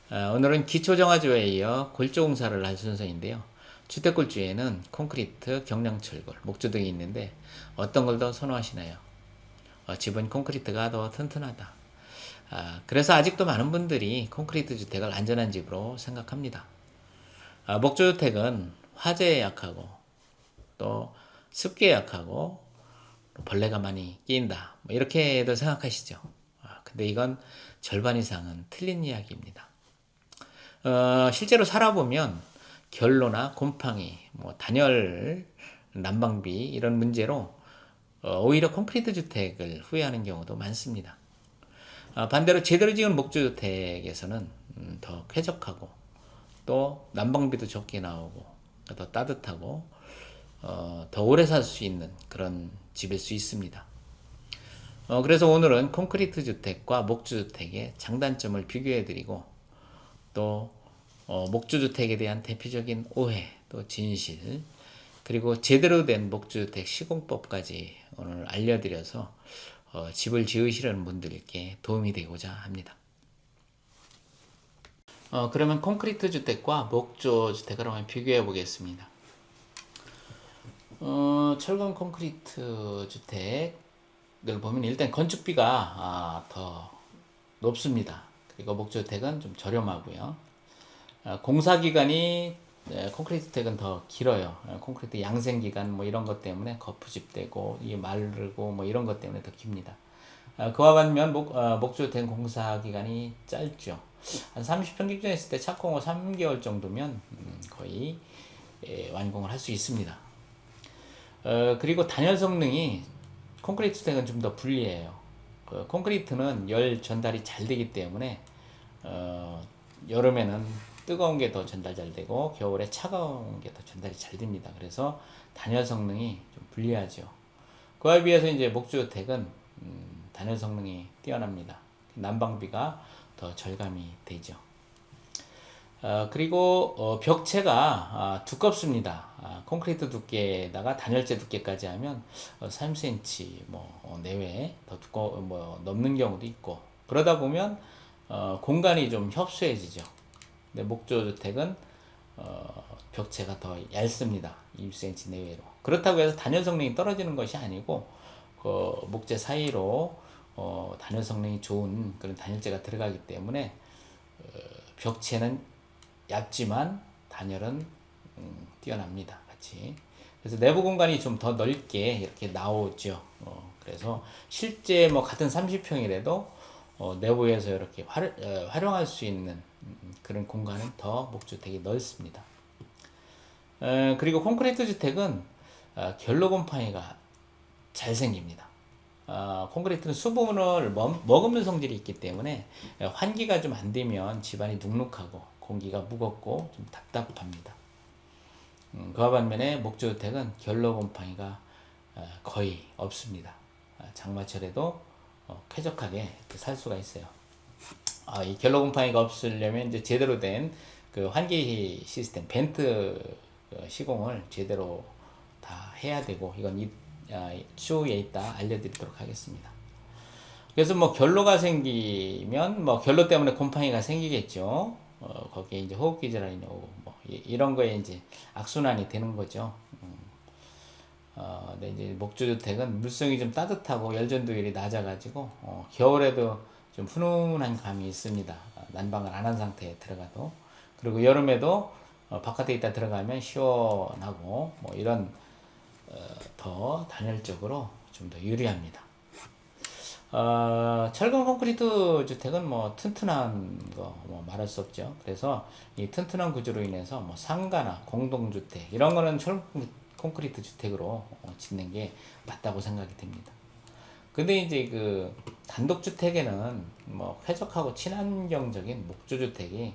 오늘은 기초정화조에 이어 골조공사를 할 순서인데요. 주택골조에는 콘크리트, 경량철골, 목조 등이 있는데 어떤 걸 더 선호하시나요? 집은 콘크리트가 더 튼튼하다. 그래서 아직도 많은 분들이 콘크리트 주택을 안전한 집으로 생각합니다. 목조주택은 화재에 약하고 또 습기에 약하고 벌레가 많이 끼인다. 이렇게도 생각하시죠. 근데 이건 절반 이상은 틀린 이야기입니다. 실제로 살아보면 결로나 곰팡이, 단열, 난방비 이런 문제로 오히려 콘크리트 주택을 후회하는 경우도 많습니다. 반대로 제대로 지은 목조주택에서는 더 쾌적하고 또 난방비도 적게 나오고 더 따뜻하고 더 오래 살 수 있는 그런 집일 수 있습니다. 그래서 오늘은 콘크리트 주택과 목조주택의 장단점을 비교해드리고 또 목조주택에 대한 대표적인 오해, 또 진실, 그리고 제대로 된 목조주택 시공법까지 오늘 알려드려서 집을 지으시려는 분들께 도움이 되고자 합니다. 그러면 콘크리트 주택과 목조 주택을 한번 비교해 보겠습니다. 철근 콘크리트 주택을 보면 일단 건축비가 더 높습니다. 그리고 목조 주택은 좀 저렴하고요. 공사 기간이 콘크리트 주택은 더 길어요. 콘크리트 양생 기간 이런 것 때문에 거푸집되고 이게 마르고 이런 것 때문에 더 깁니다. 그와 반면 목조주택 공사 기간이 짧죠. 한 30평 했을 때 착공 후 3개월 정도면 거의 완공을 할 수 있습니다. 그리고 단열 성능이 콘크리트 주택은 좀 더 불리해요. 콘크리트는 열 전달이 잘 되기 때문에 여름에는 뜨거운 게 더 전달 잘 되고 겨울에 차가운 게 더 전달이 잘 됩니다. 그래서 단열 성능이 좀 불리하죠. 그와 비해서 이제 목조주택은 단열 성능이 뛰어납니다. 난방비가 더 절감이 되죠. 그리고 벽체가 두껍습니다. 콘크리트 두께에다가 단열재 두께까지 하면 3cm 내외 더 넘는 경우도 있고 그러다 보면 공간이 좀 협소해지죠. 근데 목조주택은 벽체가 더 얇습니다. 20cm 내외로. 그렇다고 해서 단열 성능이 떨어지는 것이 아니고 목재 사이로 단열 성능이 좋은 그런 단열재가 들어가기 때문에 벽체는 얇지만 단열은 뛰어납니다. 같이. 그래서 내부 공간이 좀 더 넓게 이렇게 나오죠. 그래서 실제 같은 30평이라도 내부에서 이렇게 활용할 수 있는 그런 공간은 더 목주택이 넓습니다. 그리고 콘크리트 주택은 결로 곰팡이가 잘 생깁니다. 콘크리트는 수분을 머금는 성질이 있기 때문에 환기가 좀 안 되면 집안이 눅눅하고 공기가 무겁고 좀 답답합니다. 그와 반면에 목조주택은 결로 곰팡이가 거의 없습니다. 장마철에도 쾌적하게 살 수가 있어요. 이 결로 곰팡이가 없으려면 이제 제대로 된 그 환기 시스템, 벤트 시공을 제대로 다 해야 되고 이건 추후에 있다 알려드리도록 하겠습니다. 그래서 결로가 생기면 결로 때문에 곰팡이가 생기겠죠. 거기에 이제 호흡기 질환이 오고 이런 거에 이제 악순환이 되는 거죠. 근데 이제 목조주택은 물성이 좀 따뜻하고 열전도율이 낮아가지고 겨울에도 좀 훈훈한 감이 있습니다. 난방을 안 한 상태에 들어가도. 그리고 여름에도 바깥에 있다 들어가면 시원하고 이런 더 단열적으로 좀 더 유리합니다. 철근 콘크리트 주택은 튼튼한 거 말할 수 없죠. 그래서 이 튼튼한 구조로 인해서 상가나 공동주택 이런 거는 철근 콘크리트 주택으로 짓는 게 맞다고 생각이 됩니다. 근데 이제 그 단독주택에는 쾌적하고 친환경적인 목조주택이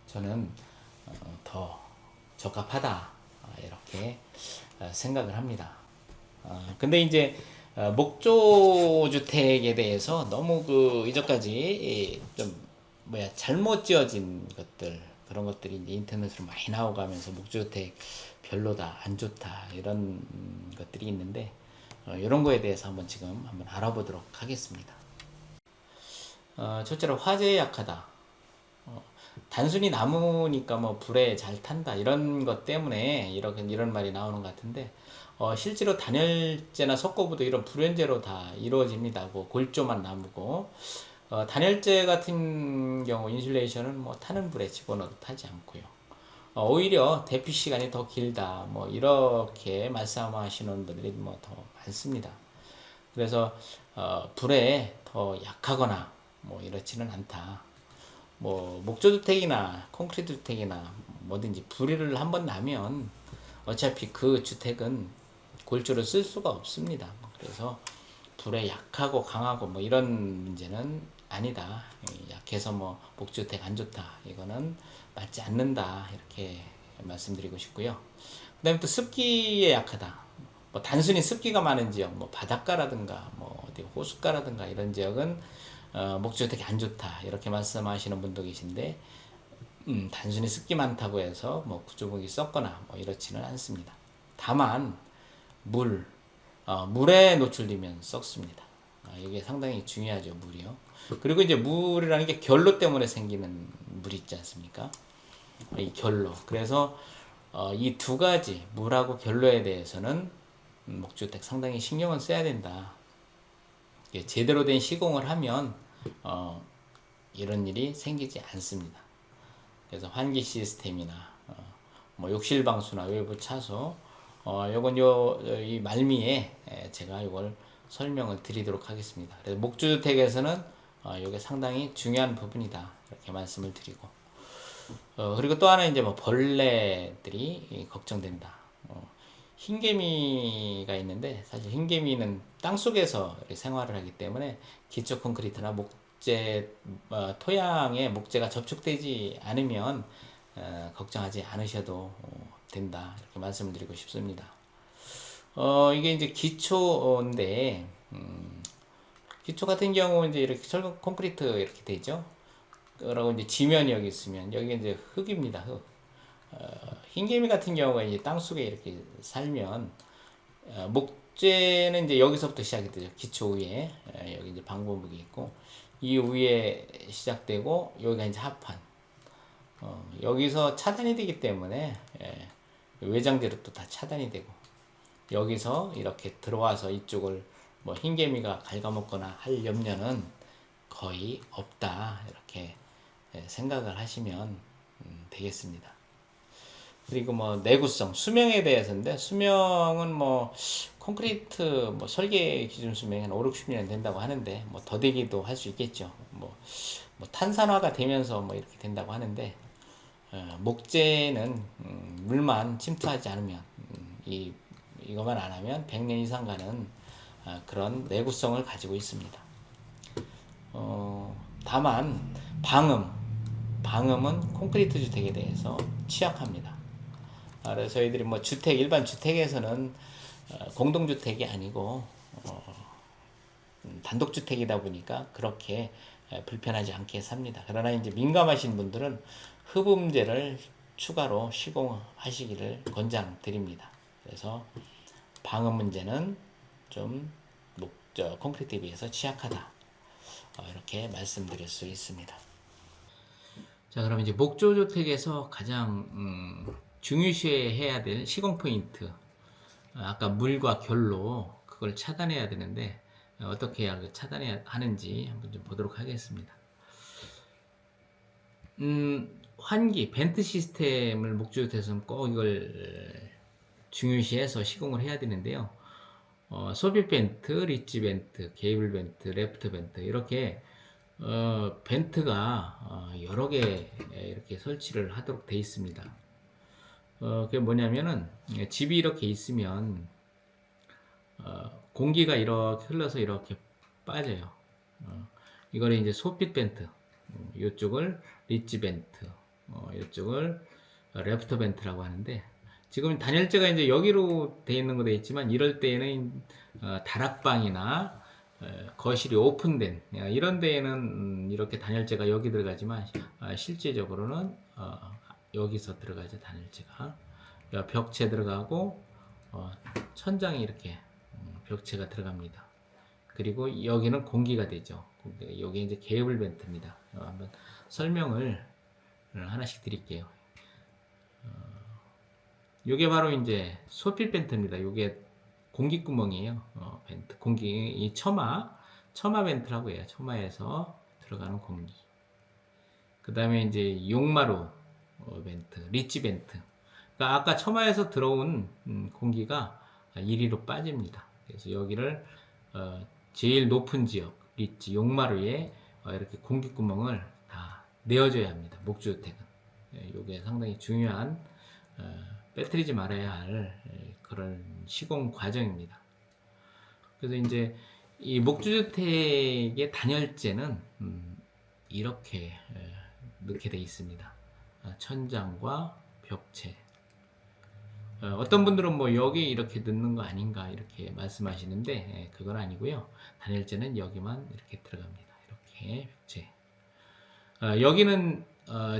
저는 더 적합하다 이렇게 생각을 합니다. 근데 이제 목조주택에 대해서 너무 이전까지 좀 잘못 지어진 것들 그런 것들이 이제 인터넷으로 많이 나오고 하면서 목조주택 별로다 안 좋다 이런 것들이 있는데 이런 거에 대해서 한번 알아보도록 하겠습니다. 첫째로 화재에 약하다. 단순히 나무니까 뭐 불에 잘 탄다 이런 것 때문에 이런 말이 나오는 것 같은데, 실제로 단열재나 석고보도 이런 불연재로 다 이루어집니다. 뭐 골조만 나무고, 단열재 같은 경우 인슐레이션은 뭐 타는 불에 집어넣어도 타지 않고요. 오히려 대피 시간이 더 길다, 뭐 이렇게 말씀하시는 분들이 뭐 더 많습니다. 그래서 불에 더 약하거나 뭐 이렇지는 않다. 뭐 목조주택이나 콘크리트 주택이나 뭐든지 불을 한번 나면 어차피 그 주택은 골조를 쓸 수가 없습니다. 그래서 불에 약하고 강하고 뭐 이런 문제는 아니다. 약해서 뭐 목주택 안 좋다, 이거는 맞지 않는다, 이렇게 말씀드리고 싶고요. 그다음에 또 습기에 약하다. 뭐 단순히 습기가 많은 지역, 뭐 바닷가라든가 뭐 어디 호숫가라든가 이런 지역은 목주택이 안 좋다, 이렇게 말씀하시는 분도 계신데, 단순히 습기 많다고 해서 뭐 구조목이 썩거나 뭐 이렇지는 않습니다. 다만 물에 노출되면 썩습니다. 이게 상당히 중요하죠, 물이요. 그리고 이제 물이라는 게 결로 때문에 생기는 물 있지 않습니까? 이 결로. 그래서 이 두 가지, 물하고 결로에 대해서는 목주택 상당히 신경을 써야 된다. 제대로 된 시공을 하면 이런 일이 생기지 않습니다. 그래서 환기 시스템이나 뭐 욕실 방수나 외부 차수, 요건 이 말미에 제가 이걸 설명을 드리도록 하겠습니다. 그래서 목주택에서는 이게 상당히 중요한 부분이다, 이렇게 말씀을 드리고, 그리고 또 하나 이제 뭐 벌레들이 걱정된다. 흰개미가 있는데, 사실 흰개미는 땅 속에서 생활을 하기 때문에 기초 콘크리트나 목재, 토양에 목재가 접촉되지 않으면 걱정하지 않으셔도 된다, 이렇게 말씀을 드리고 싶습니다. 이게 이제 기초인데, 기초 같은 경우 이제 이렇게 철근 콘크리트 이렇게 되죠. 그리고 이제 지면이 여기 있으면 여기 이제 흙입니다. 흙. 흰개미 같은 경우가 이제 땅 속에 이렇게 살면, 목재는 이제 여기서부터 시작이 되죠. 기초 위에 여기 이제 방범목이 있고, 이 위에 시작되고 여기가 이제 하판. 여기서 차단이 되기 때문에 외장재로 또 다 차단이 되고, 여기서 이렇게 들어와서 이쪽을 뭐 흰개미가 갉아먹거나 할 염려는 거의 없다, 이렇게 생각을 하시면 되겠습니다. 그리고 뭐 내구성, 수명에 대해서인데, 수명은 뭐 콘크리트 뭐 설계 기준 수명이 한 5, 60년 된다고 하는데, 뭐 더되기도 할 수 있겠죠. 뭐 탄산화가 되면서 뭐 이렇게 된다고 하는데, 목재는 물만 침투하지 않으면, 이것만 안 하면 100년 이상 가는 그런 내구성을 가지고 있습니다. 다만 방음은 콘크리트 주택에 대해서 취약합니다. 그래서 저희들이 뭐 일반 주택에서는 공동주택이 아니고 단독주택이다 보니까 그렇게 불편하지 않게 삽니다. 그러나 이제 민감하신 분들은 흡음재를 추가로 시공하시기를 권장드립니다. 그래서 방음 문제는 좀 콘크리트에 비해서 취약하다, 이렇게 말씀드릴 수 있습니다. 자, 그럼 이제 목조주택에서 가장 중요시해야 될 시공 포인트, 아까 물과 결로, 그걸 차단해야 되는데 어떻게 차단해야 하는지 한번 좀 보도록 하겠습니다. 환기, 벤트 시스템을 목조주택에서는 꼭 이걸 중요시해서 시공을 해야 되는데요. 소빗 벤트, 리치 벤트, 게이블 벤트, 레프트 벤트, 이렇게 벤트가 여러 개 이렇게 설치를 하도록 되어 있습니다. 그게 뭐냐면은, 집이 이렇게 있으면 공기가 이렇게 흘러서 이렇게 빠져요. 이걸 이제 소핏 벤트, 이쪽을 리치 벤트, 이쪽을 레프트 벤트라고 하는데, 지금 단열재가 이제 여기로 되어 있는 거 되어 있지만, 이럴 때에는 다락방이나 거실이 오픈된 이런 데에는 이렇게 단열재가 여기 들어가지만, 실제적으로는 여기서 들어가죠. 단열재가 벽체 들어가고, 천장이 이렇게 벽체가 들어갑니다. 그리고 여기는 공기가 되죠. 여기 이제 케이블 벤트입니다. 한번 설명을 하나씩 드릴게요. 요게 바로 이제 소필 벤트입니다. 요게 공기구멍이에요. 벤트. 이 처마 벤트라고 해요. 처마에서 들어가는 공기. 그 다음에 이제 용마루 벤트, 리치 벤트. 그러니까 아까 처마에서 들어온 공기가 이리로 빠집니다. 그래서 여기를 제일 높은 지역, 리치, 용마루에 이렇게 공기구멍을 다 내어줘야 합니다. 목주주택은. 이게 상당히 중요한 빼뜨리지 말아야 할 그런 시공 과정입니다. 그래서 이제 이 목주주택의 단열재는 이렇게 넣게 되어 있습니다. 천장과 벽체. 어떤 분들은 뭐 여기 이렇게 넣는 거 아닌가 이렇게 말씀하시는데 그건 아니고요. 단열재는 여기만 이렇게 들어갑니다. 이렇게 벽체. 여기는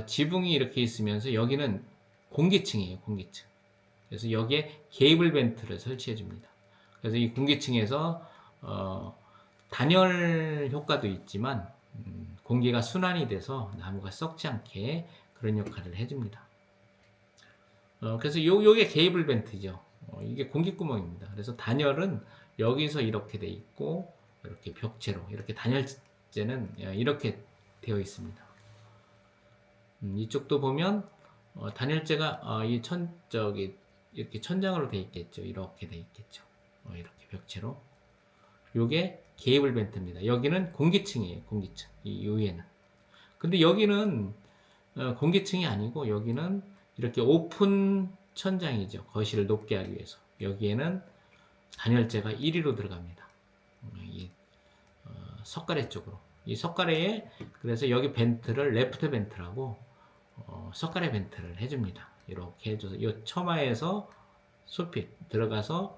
지붕이 이렇게 있으면서 여기는 공기층이에요. 공기층. 그래서 여기에 케이블 벤트를 설치해 줍니다. 그래서 이 공기층에서 단열 효과도 있지만 공기가 순환이 돼서 나무가 썩지 않게 그런 역할을 해줍니다. 그래서 요게 케이블 벤트죠. 이게 공기구멍입니다. 그래서 단열은 여기서 이렇게 돼 있고 이렇게 벽체로 이렇게 단열재는 이렇게 되어 있습니다. 이쪽도 보면 단열재가 저기 이렇게 천장으로 돼 있겠죠. 이렇게 돼 있겠죠. 이렇게 벽체로. 요게 케이블 벤트입니다. 여기는 공기층이에요. 공기층. 이 위에는. 근데 여기는 공기층이 아니고 여기는 이렇게 오픈 천장이죠. 거실을 높게 하기 위해서. 여기에는 단열재가 1위로 들어갑니다. 이 석가래 쪽으로. 이 석가래에 그래서 여기 벤트를 레프트 벤트라고 석가래 벤트를 해줍니다. 이렇게 해줘서 이 처마에서 소필 들어가서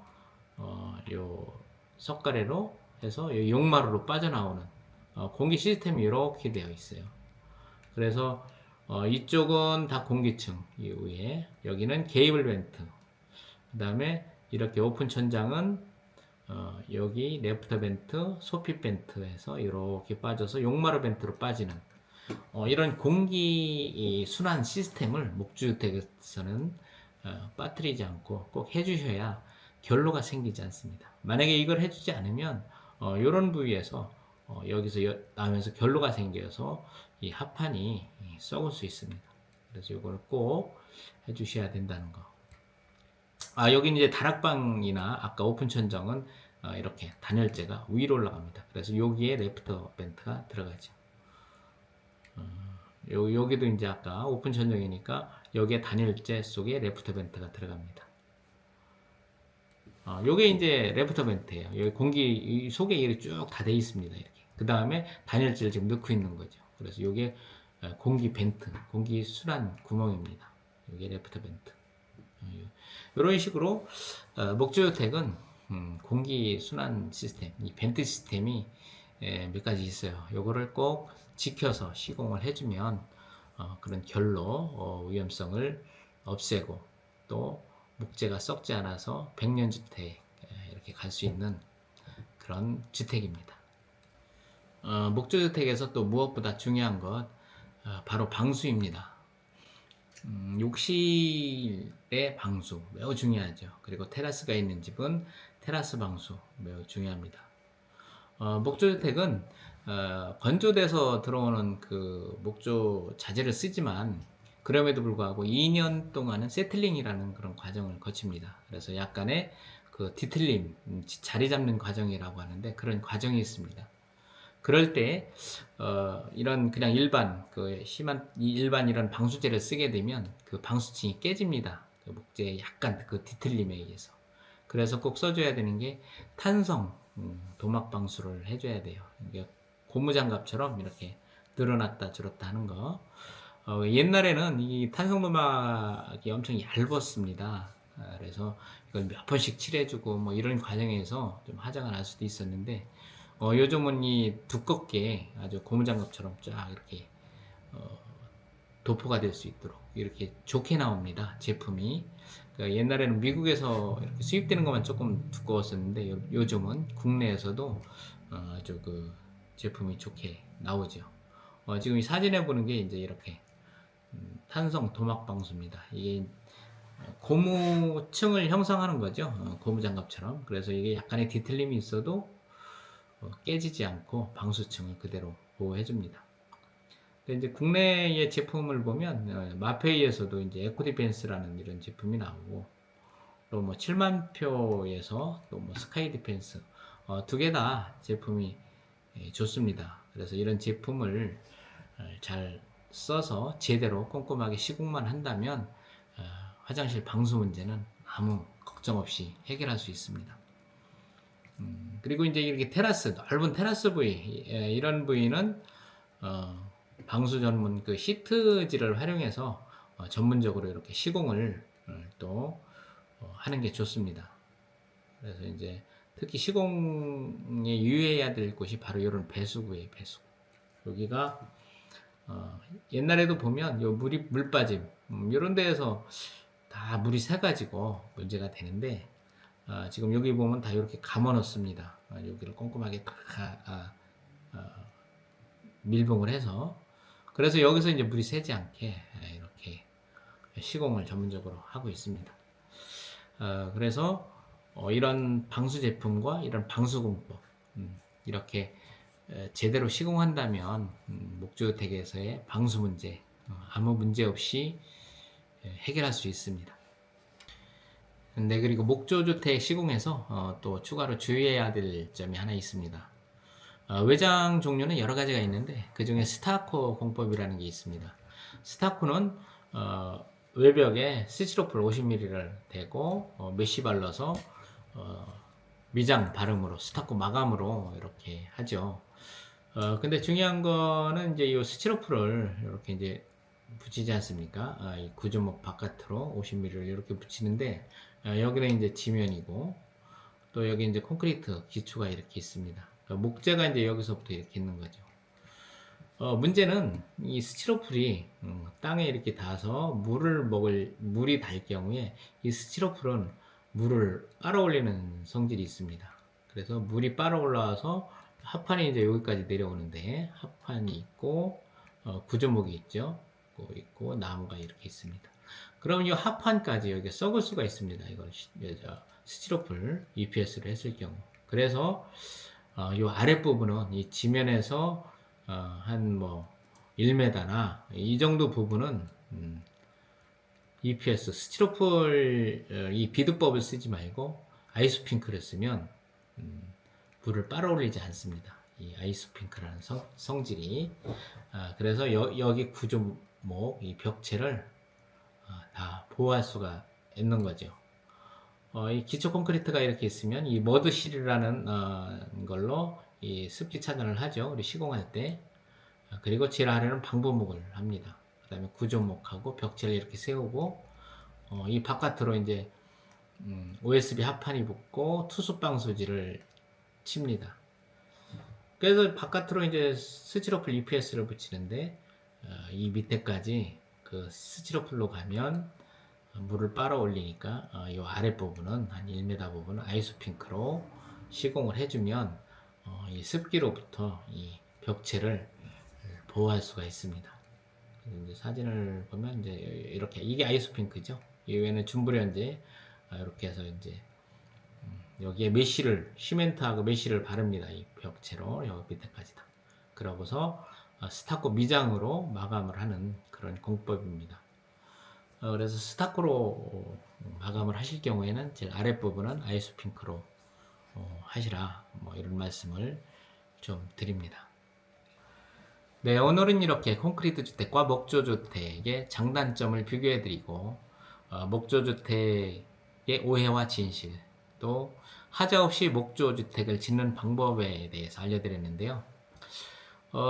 요 석가래로 해서 요 용마루로 빠져나오는 공기 시스템이 이렇게 되어 있어요. 그래서 이쪽은 다 공기층 이 위에 여기는 케이블 벤트 그 다음에 이렇게 오픈 천장은 여기 레프트 벤트 소필 벤트에서 이렇게 빠져서 용마루 벤트로 빠지는 이런 공기 순환 시스템을 목주택에서는 빠뜨리지 않고 꼭 해주셔야 결로가 생기지 않습니다. 만약에 이걸 해주지 않으면 이런 부위에서 여기서 나오면서 결로가 생겨서 이 합판이 썩을 수 있습니다. 그래서 이걸 꼭 해주셔야 된다는 거. 여기 이제 다락방이나 아까 오픈 천정은 이렇게 단열재가 위로 올라갑니다. 그래서 여기에 레프트 벤트가 들어가죠. 여기도 이제 아까 오픈 천정이니까 여기에 단열재 속에 레프트 벤트가 들어갑니다. 요게 이제 레프트 벤트예요. 여기 공기 속에 이렇게 쭉 다 돼 있습니다. 이렇게. 그 다음에 단열재를 지금 넣고 있는 거죠. 그래서 요게 공기 벤트, 공기 순환 구멍입니다. 요게 레프트 벤트. 이런 식으로 목주주택은 공기 순환 시스템, 이 벤트 시스템이 몇 가지 있어요. 요거를 꼭 지켜서 시공을 해주면 그런 결로 위험성을 없애고 또 목재가 썩지 않아서 100년 주택 이렇게 갈 수 있는 그런 주택입니다. 목조주택에서 또 무엇보다 중요한 것 바로 방수입니다. 욕실의 방수 매우 중요하죠. 그리고 테라스가 있는 집은 테라스 방수 매우 중요합니다. 목조주택은 건조돼서 들어오는 그 목조 자재를 쓰지만 그럼에도 불구하고 2년 동안은 세틀링이라는 그런 과정을 거칩니다. 그래서 약간의 그 뒤틀림, 자리 잡는 과정이라고 하는데 그런 과정이 있습니다. 그럴 때 이런 그냥 일반 이런 방수제를 쓰게 되면 그 방수층이 깨집니다. 그 목재의 약간 그 뒤틀림에 의해서. 그래서 꼭 써줘야 되는 게 탄성 도막 방수를 해줘야 돼요. 이게 고무장갑처럼 이렇게 늘어났다 줄었다 하는 거. 옛날에는 이 탄성 도막이 엄청 얇았습니다. 그래서 이걸 몇 번씩 칠해주고 뭐 이런 과정에서 좀 하자가 날 수도 있었는데 요즘은 이 두껍게 아주 고무장갑처럼 쫙 이렇게 도포가 될 수 있도록 이렇게 좋게 나옵니다. 제품이. 그러니까 옛날에는 미국에서 이렇게 수입되는 것만 조금 두꺼웠었는데 요즘은 국내에서도 아주 그 제품이 좋게 나오죠. 지금 이 사진에 보는 게 이제 이렇게 탄성 도막 방수입니다. 이게 고무층을 형성하는 거죠. 고무장갑처럼. 그래서 이게 약간의 뒤틀림이 있어도 깨지지 않고 방수층을 그대로 보호해 줍니다. 근데 이제 국내의 제품을 보면 마페이에서도 이제 에코디펜스라는 이런 제품이 나오고, 또 뭐 7만 표에서 또 뭐 스카이 디펜스 두 개 다 제품이 좋습니다. 그래서 이런 제품을 잘 써서 제대로 꼼꼼하게 시공만 한다면 화장실 방수 문제는 아무 걱정 없이 해결할 수 있습니다. 그리고 이제 이렇게 테라스, 넓은 테라스 부위, 이런 부위는 방수 전문 그 시트지를 활용해서 전문적으로 이렇게 시공을 또 하는 게 좋습니다. 그래서 이제 특히 시공에 유의해야 될 곳이 바로 이런 배수구예요, 배수구. 여기가 옛날에도 보면 요 물 빠짐 이런 데에서 다 물이 새가지고 문제가 되는데, 지금 여기 보면 다 이렇게 감아 놓습니다. 여기를 꼼꼼하게 다 밀봉을 해서, 그래서 여기서 이제 물이 새지 않게 이렇게 시공을 전문적으로 하고 있습니다. 그래서 이런 방수 제품과 이런 방수 공법 이렇게 제대로 시공한다면 목조주택에서의 방수 문제 아무 문제 없이 해결할 수 있습니다. 네, 그리고 목조주택 시공에서 또 추가로 주의해야 될 점이 하나 있습니다. 외장 종류는 여러 가지가 있는데 그 중에 스타코 공법이라는 게 있습니다. 스타코는 외벽에 스티로폴 50mm를 대고 메쉬 발라서 미장 발음으로 스타코 마감으로 이렇게 하죠. 근데 중요한 거는 이제 이 스티로폴을 이렇게 이제 붙이지 않습니까? 이 구조목 바깥으로 50mm를 이렇게 붙이는데, 여기는 이제 지면이고, 또 여기 이제 콘크리트 기초가 이렇게 있습니다. 목재가 이제 여기서부터 이렇게 있는 거죠. 문제는 이 스티로폴이 땅에 이렇게 닿아서 물이 닿을 경우에 이 스티로폴은 물을 빨아올리는 성질이 있습니다. 그래서 물이 빨아올라와서 합판이 이제 여기까지 내려오는데, 합판이 있고 구조목이 있고 나무가 이렇게 있습니다. 그럼 이 합판까지 여기 썩을 수가 있습니다. 이걸 스티로폴 EPS를 했을 경우. 그래서 이 아랫부분은 이 지면에서 한 뭐 1m나 이 정도 부분은 EPS 스티로폴 이 비드법을 쓰지 말고 아이소핑크를 쓰면 물을 빨아올리지 않습니다. 이 아이소핑크라는 성질이. 그래서 여기 구조목 이 벽체를 다 보호할 수가 있는 거죠. 이 기초 콘크리트가 이렇게 있으면 이 머드실이라는 걸로 이 습기 차단을 하죠. 우리 시공할 때. 그리고 제일 아래는 방부목을 합니다. 그 다음에 구조목하고 벽체를 이렇게 세우고 이 바깥으로 이제 OSB 합판이 붙고 투수방수지를 칩니다. 그래서 바깥으로 이제 스티로폴 EPS를 붙이는데 이 밑에까지 그 스티로폴로 가면 물을 빨아올리니까 이 아랫부분은 한 1m 부분은 아이소핑크로 시공을 해주면 이 습기로부터 이 벽체를 보호할 수가 있습니다. 이제 사진을 보면 이제 이렇게 이게 아이소핑크죠. 이외에는 준불연제 이렇게 해서 이제 여기에 시멘트하고 메쉬를 바릅니다. 이 벽체로 여기 밑에까지 다. 그러고서 스타코 미장으로 마감을 하는 그런 공법입니다. 그래서 스타코로 마감을 하실 경우에는 제일 아랫부분은 아이소핑크로 하시라, 뭐 이런 말씀을 좀 드립니다. 네, 오늘은 이렇게 콘크리트 주택과 목조 주택의 장단점을 비교해 드리고 목조 주택의 오해와 진실, 또 하자 없이 목조 주택을 짓는 방법에 대해서 알려드렸는데요.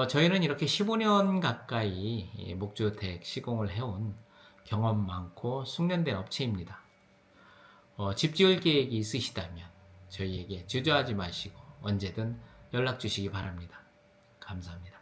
저희는 이렇게 15년 가까이 목조 주택 시공을 해온 경험 많고 숙련된 업체입니다. 집 지을 계획이 있으시다면 저희에게 주저하지 마시고 언제든 연락 주시기 바랍니다. 감사합니다.